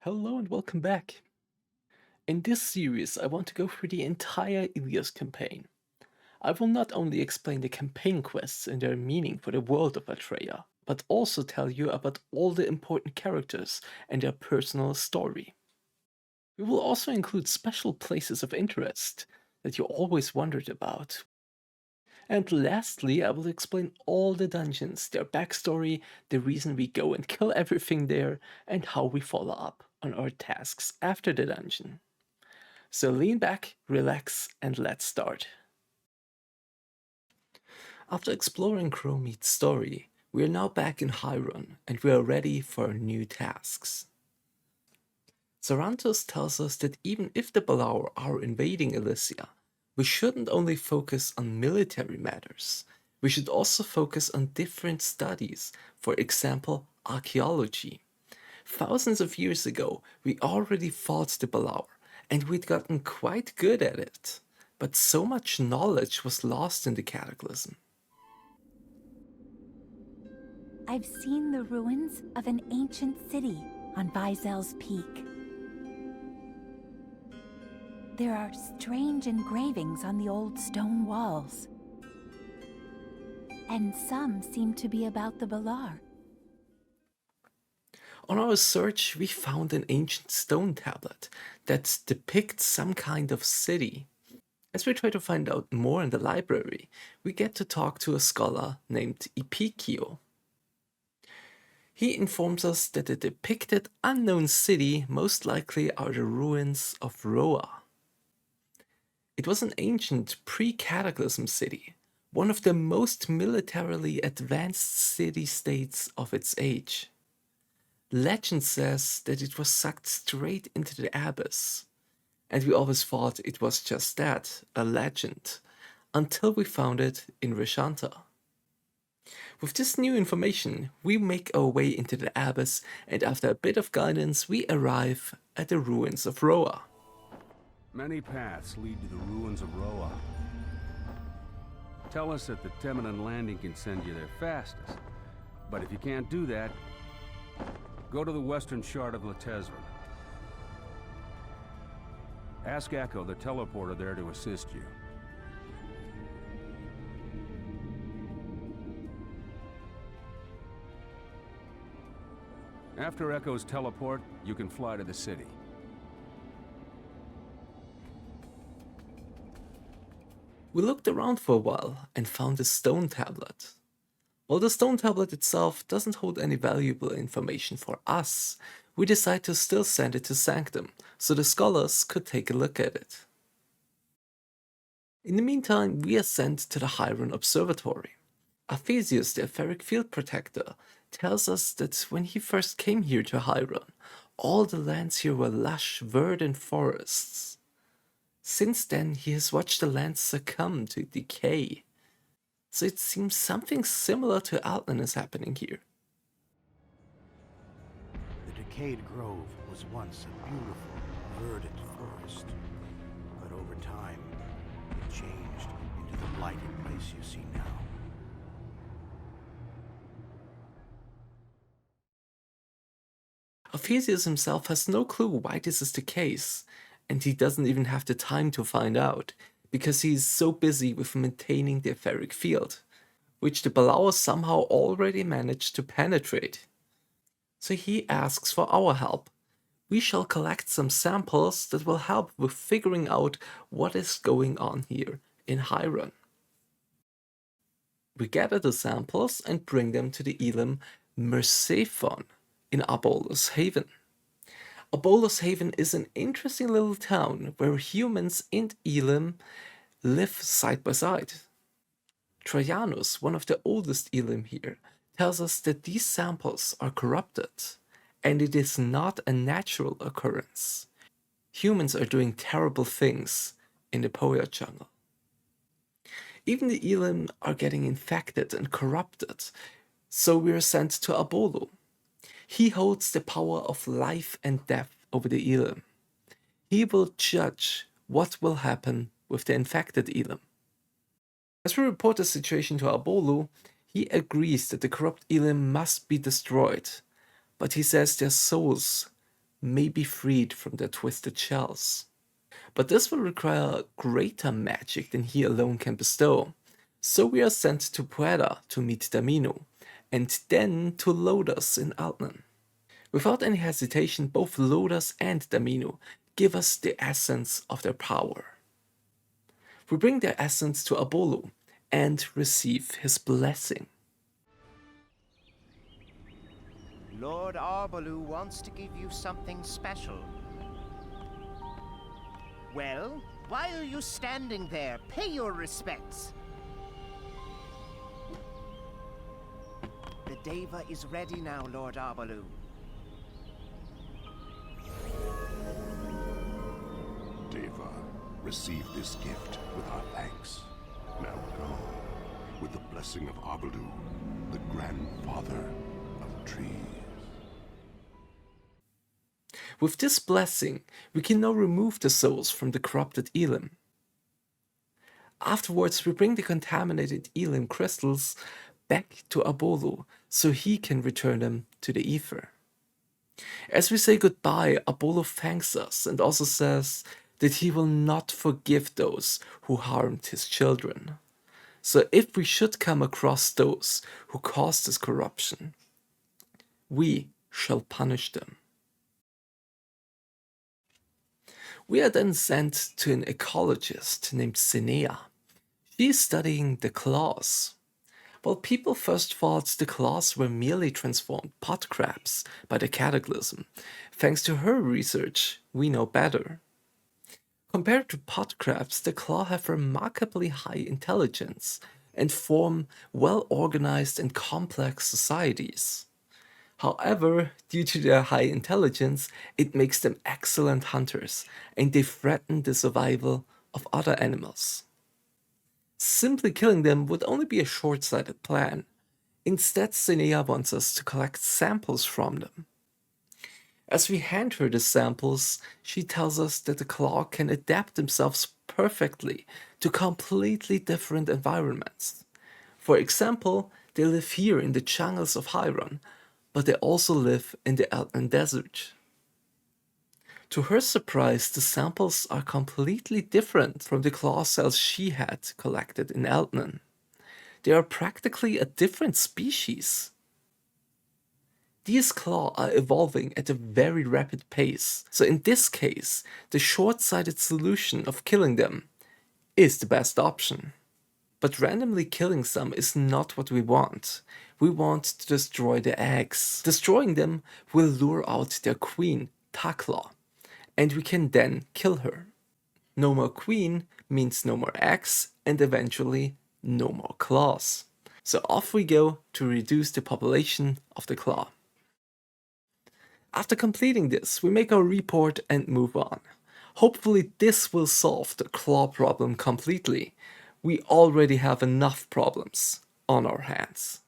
Hello and welcome back. In this series, I want to go through the entire Elyos campaign. I will not only explain the campaign quests and their meaning for the world of Atreya, but also tell you about all the important characters and their personal story. We will also include special places of interest that you always wondered about. And lastly, I will explain all the dungeons, their backstory, the reason we go and kill everything there, and how we follow up on our tasks after the dungeon. So lean back, relax, and let's start. After exploring Chromeat's story, we are now back in Heiron, and we are ready for new tasks. Sarantos tells us that even if the Balaur are invading Elysia, we shouldn't only focus on military matters, we should also focus on different studies, for example, archaeology. Thousands of years ago, we already fought the Balaur, and we'd gotten quite good at it. But so much knowledge was lost in the Cataclysm. I've seen the ruins of an ancient city on Vizel's Peak. There are strange engravings on the old stone walls. And some seem to be about the Balar. On our search, we found an ancient stone tablet that depicts some kind of city. As we try to find out more in the library, we get to talk to a scholar named Epikio. He informs us that the depicted unknown city most likely are the ruins of Roah. It was an ancient pre-cataclysm city, one of the most militarily advanced city-states of its age. Legend says that it was sucked straight into the abyss, and we always thought it was just that, a legend, until we found it in Rishanta. With this new information, we make our way into the abyss, and after a bit of guidance, we arrive at the ruins of Roah. Many paths lead to the ruins of Roah. Tell us that the Temenan landing can send you there fastest. But if you can't do that, go to the western shard of Latezvin. Ask Echo, the teleporter there, to assist you. After Echo's teleport, you can fly to the city. We looked around for a while and found a stone tablet. While the stone tablet itself doesn't hold any valuable information for us, we decide to still send it to Sanctum, so the scholars could take a look at it. In the meantime, we are sent to the Heiron Observatory. Aphesios, the etheric field protector, tells us that when he first came here to Heiron, all the lands here were lush, verdant forests. Since then, he has watched the lands succumb to decay. So it seems something similar to Outland is happening here. The decayed grove was once a beautiful, verdant forest. But over time, it changed into the blighted place you see now. Aphesios himself has no clue why this is the case, and he doesn't even have the time to find out, because he is so busy with maintaining the etheric field, which the Balaur somehow already managed to penetrate. So he asks for our help. We shall collect some samples that will help with figuring out what is going on here in Heiron. We gather the samples and bring them to the Elim Mercephon in Abolus Haven. Abolus Haven is an interesting little town where humans and Elim live side by side. Trajanus, one of the oldest Elim here, tells us that these samples are corrupted, and it is not a natural occurrence. Humans are doing terrible things in the Poya jungle. Even the Elim are getting infected and corrupted, so we are sent to Abolu. He holds the power of life and death over the Elim. He will judge what will happen with the infected Elim. As we report the situation to Abolu, he agrees that the corrupt Elim must be destroyed, but he says their souls may be freed from their twisted shells. But this will require greater magic than he alone can bestow. So we are sent to Puera to meet Damino, and then to Lodas in Altnan. Without any hesitation, both Lodas and Damino give us the essence of their power. We bring their essence to Abolo and receive his blessing. Lord Arbalou wants to give you something special. Well, why are you standing there? Pay your respects. The Deva is ready now, Lord Arbalou. Deva, receive this gift with our thanks. Now go, with the blessing of Arbalou, the grandfather of trees. With this blessing, we can now remove the souls from the corrupted Elim. Afterwards, we bring the contaminated Elim crystals back to Abolo so he can return them to the ether. As we say goodbye, Abolo thanks us and also says that he will not forgive those who harmed his children. So if we should come across those who caused this corruption, we shall punish them. We are then sent to an ecologist named Sinea. She is studying the Klaws. While people first thought the Klaws were merely transformed pot crabs by the cataclysm, thanks to her research, we know better. Compared to pot crabs, the Klaw have remarkably high intelligence and form well-organized and complex societies. However, due to their high intelligence, it makes them excellent hunters, and they threaten the survival of other animals. Simply killing them would only be a short-sighted plan. Instead, Sinea wants us to collect samples from them. As we hand her the samples, she tells us that the Klaw can adapt themselves perfectly to completely different environments. For example, they live here in the jungles of Heiron, but they also live in the Altman desert. To her surprise, the samples are completely different from the Klaw cells she had collected in Altman. They are practically a different species. These Klaw are evolving at a very rapid pace, so in this case, the short-sighted solution of killing them is the best option. But randomly killing some is not what we want. We want to destroy the eggs. Destroying them will lure out their queen, Taklaw, and we can then kill her. No more queen means no more eggs, and eventually no more claws. So off we go to reduce the population of the Klaw. After completing this, we make our report and move on. Hopefully this will solve the Klaw problem completely. We already have enough problems on our hands.